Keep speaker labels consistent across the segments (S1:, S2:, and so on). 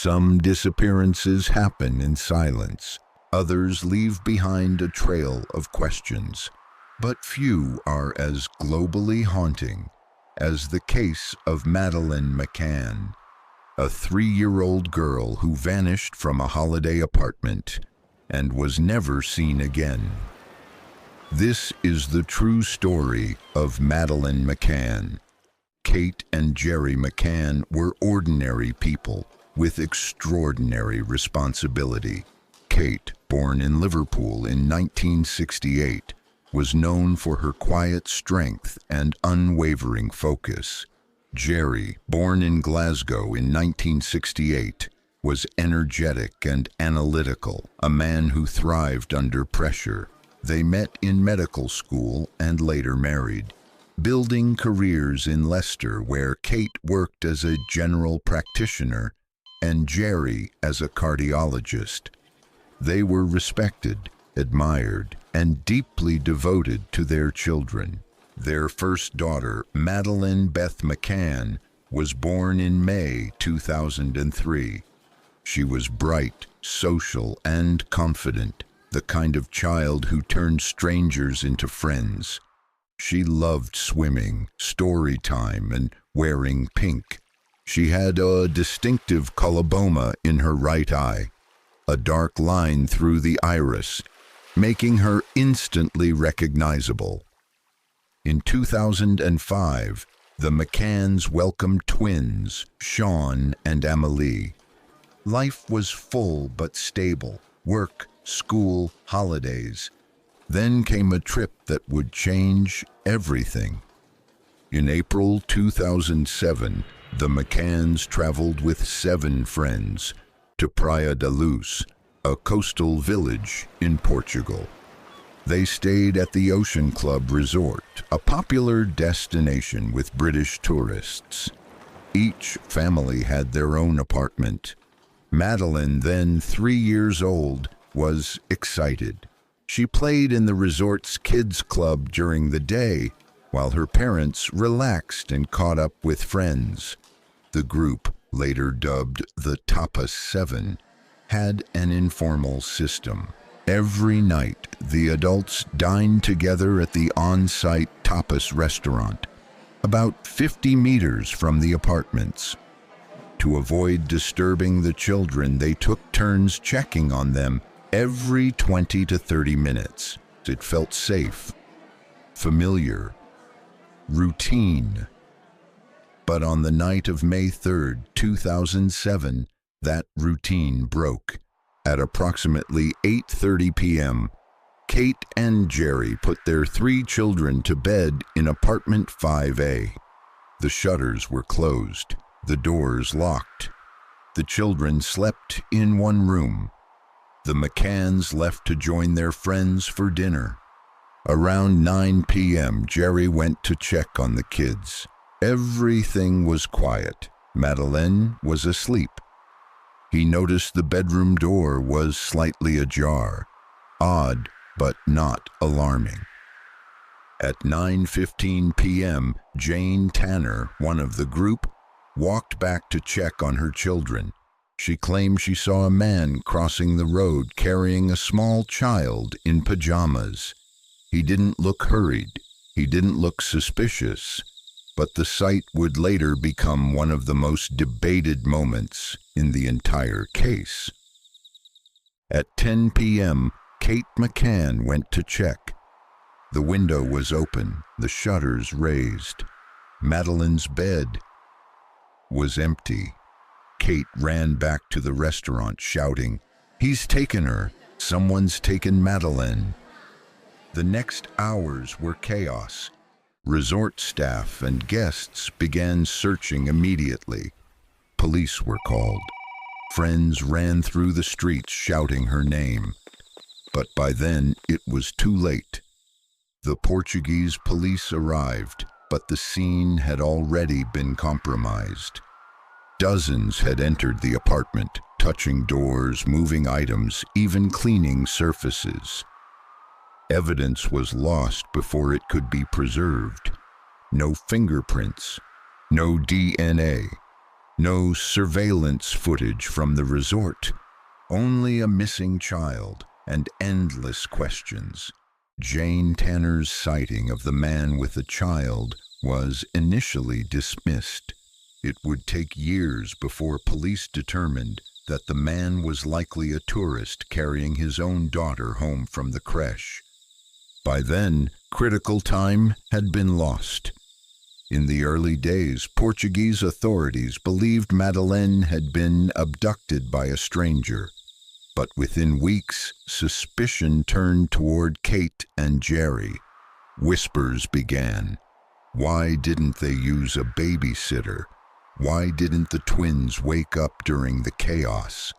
S1: Some disappearances happen in silence. Others leave behind a trail of questions. But few are as globally haunting as the case of Madeleine McCann, a 3-year-old girl who vanished from a holiday apartment and was never seen again. This is the true story of Madeleine McCann. Kate and Gerry McCann were ordinary people with extraordinary responsibility. Kate, born in Liverpool in 1968, was known for her quiet strength and unwavering focus. Gerry, born in Glasgow in 1968, was energetic and analytical, a man who thrived under pressure. They met in medical school and later married, building careers in Leicester, where Kate worked as a general practitioner and Gerry as a cardiologist. They were respected, admired, and deeply devoted to their children. Their first daughter, Madeleine Beth McCann, was born in May 2003. She was bright, social, and confident, the kind of child who turned strangers into friends. She loved swimming, story time, and wearing pink. She had a distinctive coloboma in her right eye, a dark line through the iris, making her instantly recognizable. In 2005, the McCanns welcomed twins, Sean and Amelie. Life was full but stable: work, school, holidays. Then came a trip that would change everything. In April 2007, the McCanns traveled with 7 friends to Praia da Luz, a coastal village in Portugal. They stayed at the Ocean Club Resort, a popular destination with British tourists. Each family had their own apartment. Madeleine, then 3 years old, was excited. She played in the resort's kids' club during the day, while her parents relaxed and caught up with friends. The group, later dubbed the Tapas 7, had an informal system. Every night, the adults dined together at the on-site tapas restaurant, about 50 meters from the apartments. To avoid disturbing the children, they took turns checking on them every 20 to 30 minutes. It felt safe, familiar, routine. But on the night of May 3rd, 2007, that routine broke. At approximately 8:30 p.m., Kate and Gerry put their 3 children to bed in apartment 5A. The shutters were closed, the doors locked. The children slept in one room. The McCanns left to join their friends for dinner. Around 9 p.m., Gerry went to check on the kids. Everything was quiet. Madeleine was asleep. He noticed the bedroom door was slightly ajar. Odd, but not alarming. At 9:15 p.m., Jane Tanner, one of the group, walked back to check on her children. She claimed she saw a man crossing the road carrying a small child in pajamas. He didn't look hurried. He didn't look suspicious. But the sight would later become one of the most debated moments in the entire case. At 10 p.m., Kate McCann went to check. The window was open, the shutters raised. Madeleine's bed was empty. Kate ran back to the restaurant shouting, "He's taken her! Someone's taken Madeleine!" The next hours were chaos. Resort staff and guests began searching immediately. Police were called. Friends ran through the streets shouting her name. But by then, it was too late. The Portuguese police arrived, but the scene had already been compromised. Dozens had entered the apartment, touching doors, moving items, even cleaning surfaces. Evidence was lost before it could be preserved. No fingerprints, no DNA, No surveillance footage from the resort, only a missing child and endless questions. Jane Tanner's sighting of the man with the child was initially dismissed. It would take years before police determined that the man was likely a tourist carrying his own daughter home from the creche. By then, critical time had been lost. In the early days, Portuguese authorities believed Madeleine had been abducted by a stranger. But within weeks, suspicion turned toward Kate and Jerry. Whispers began. Why didn't they use a babysitter? Why didn't the twins wake up during the chaos?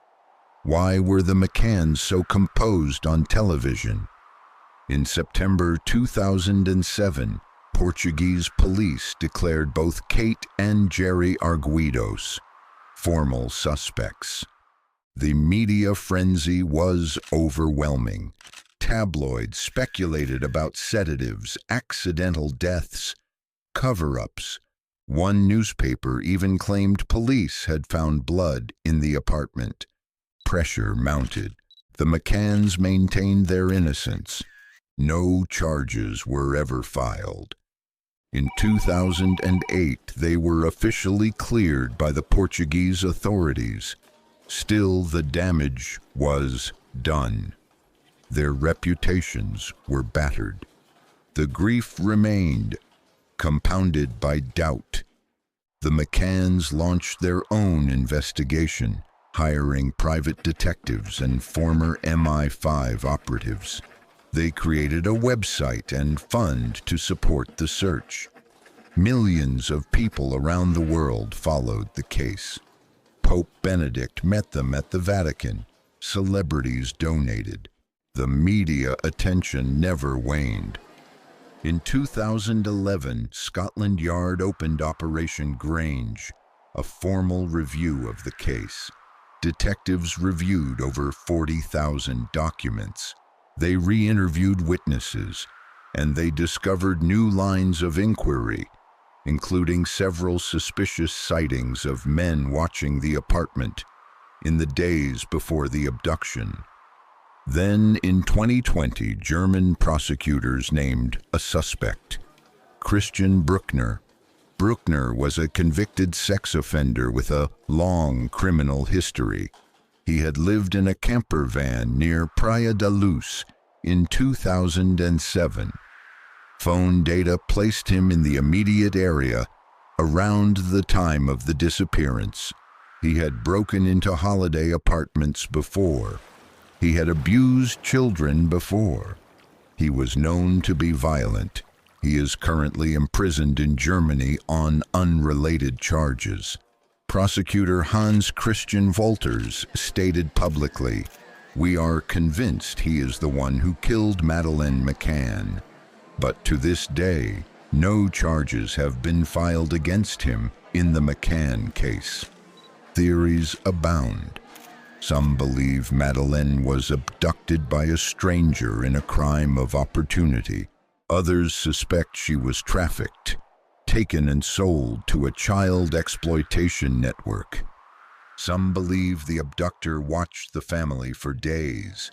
S1: Why were the McCanns so composed on television? In September 2007, Portuguese police declared both Kate and Jerry Arguidos formal suspects. The media frenzy was overwhelming. Tabloids speculated about sedatives, accidental deaths, cover-ups. One newspaper even claimed police had found blood in the apartment. Pressure mounted. The McCanns maintained their innocence. No charges were ever filed. In 2008, they were officially cleared by the Portuguese authorities. Still, the damage was done. Their reputations were battered. The grief remained, compounded by doubt. The McCanns launched their own investigation, hiring private detectives and former MI5 operatives. They created a website and fund to support the search. Millions of people around the world followed the case. Pope Benedict met them at the Vatican. Celebrities donated. The media attention never waned. In 2011, Scotland Yard opened Operation Grange, a formal review of the case. Detectives reviewed over 40,000 documents. They re-interviewed witnesses, and they discovered new lines of inquiry, including several suspicious sightings of men watching the apartment in the days before the abduction. Then, in 2020, German prosecutors named a suspect, Christian Bruckner. Bruckner was a convicted sex offender with a long criminal history. He had lived in a camper van near Praia da Luz in 2007. Phone data placed him in the immediate area around the time of the disappearance. He had broken into holiday apartments before. He had abused children before. He was known to be violent. He is currently imprisoned in Germany on unrelated charges. Prosecutor Hans Christian Wolters stated publicly, "We are convinced he is the one who killed Madeleine McCann." But to this day, no charges have been filed against him in the McCann case. Theories abound. Some believe Madeleine was abducted by a stranger in a crime of opportunity. Others suspect she was trafficked, taken and sold to a child exploitation network. Some believe the abductor watched the family for days.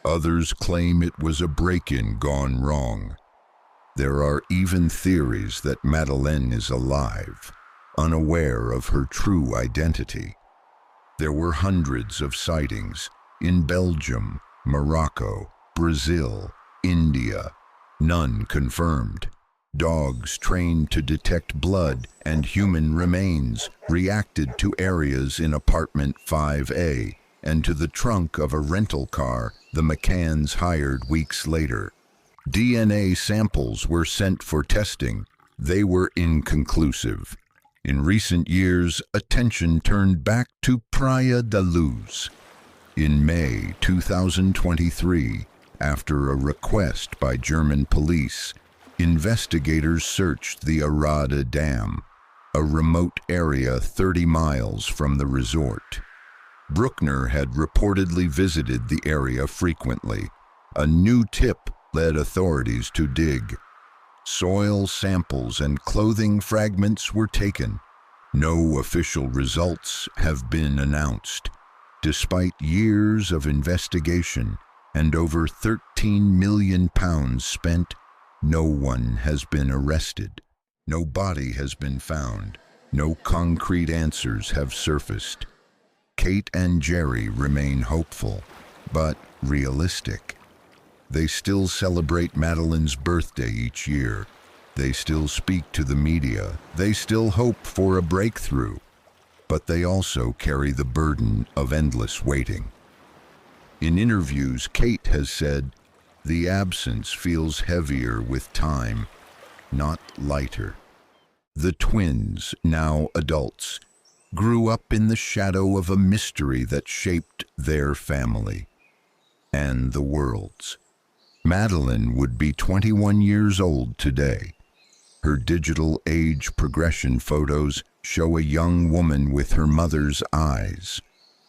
S1: Others claim it was a break-in gone wrong. There are even theories that Madeleine is alive, unaware of her true identity. There were hundreds of sightings in Belgium, Morocco, Brazil, India, none confirmed. Dogs trained to detect blood and human remains reacted to areas in apartment 5A and to the trunk of a rental car the McCanns hired weeks later. DNA samples were sent for testing. They were inconclusive. In recent years, attention turned back to Praia da Luz. In May 2023, after a request by German police, investigators searched the Arada Dam, a remote area 30 miles from the resort. Bruckner had reportedly visited the area frequently. A new tip led authorities to dig. Soil samples and clothing fragments were taken. No official results have been announced. Despite years of investigation and over £13 million spent, no one has been arrested. No body has been found. No concrete answers have surfaced. Kate and Jerry remain hopeful, but realistic. They still celebrate Madeleine's birthday each year. They still speak to the media. They still hope for a breakthrough. But they also carry the burden of endless waiting. In interviews, Kate has said, "The absence feels heavier with time, not lighter." The twins, now adults, grew up in the shadow of a mystery that shaped their family and the world's. Madeleine would be 21 years old today. Her digital age progression photos show a young woman with her mother's eyes,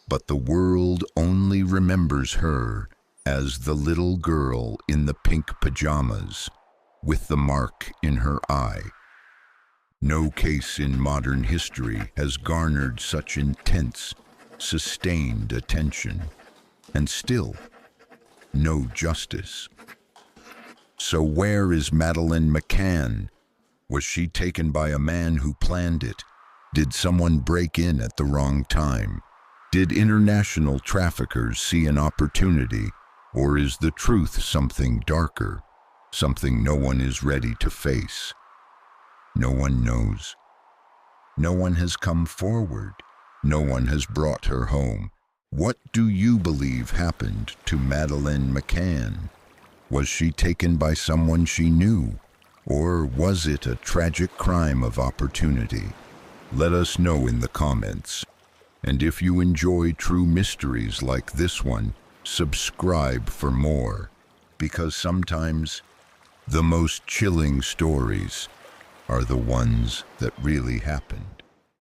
S1: but the world only remembers her as the little girl in the pink pajamas with the mark in her eye. No case in modern history has garnered such intense, sustained attention, and still, no justice. So where is Madeleine McCann? Was she taken by a man who planned it? Did someone break in at the wrong time? Did international traffickers see an opportunity? Or is the truth something darker, something no one is ready to face? No one knows. No one has come forward. No one has brought her home. What do you believe happened to Madeleine McCann? Was she taken by someone she knew? Or was it a tragic crime of opportunity? Let us know in the comments. And if you enjoy true mysteries like this one, subscribe for more, because sometimes the most chilling stories are the ones that really happened.